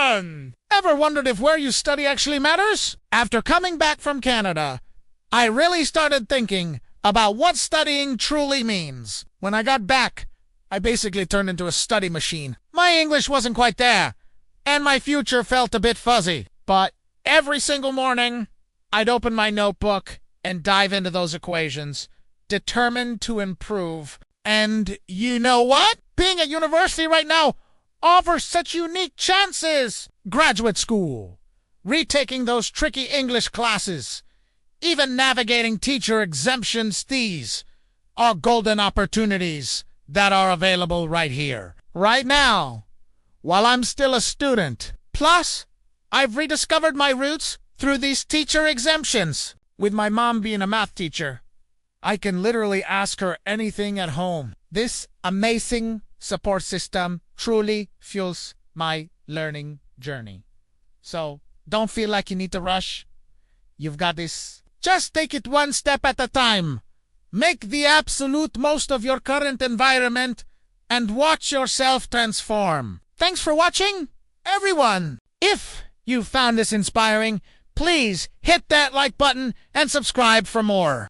Question! Ever wondered if where you study actually matters? After coming back from Canada, I really started thinking about what studying truly means. When I got back, I basically turned into a study machine. My English wasn't quite there, and my future felt a bit fuzzy. But every single morning, I'd open my notebook and dive into those equations, determined to improve. And you know what? Being at university right now offers such unique chances. Graduate school, retaking those tricky English classes, even navigating teacher exemptions. These are golden opportunities that are available right here, right now, while I'm still a student. Plus, I've rediscovered my roots through these teacher exemptions. With my mom being a math teacher, I can literally ask her anything at home. This amazing support system truly fuels my learning journey. So don't feel like you need to rush. You've got this. Just take it one step at a time. Make the absolute most of your current environment and watch yourself transform. Thanks for watching, everyone. If you found this inspiring, please hit that like button and subscribe for more.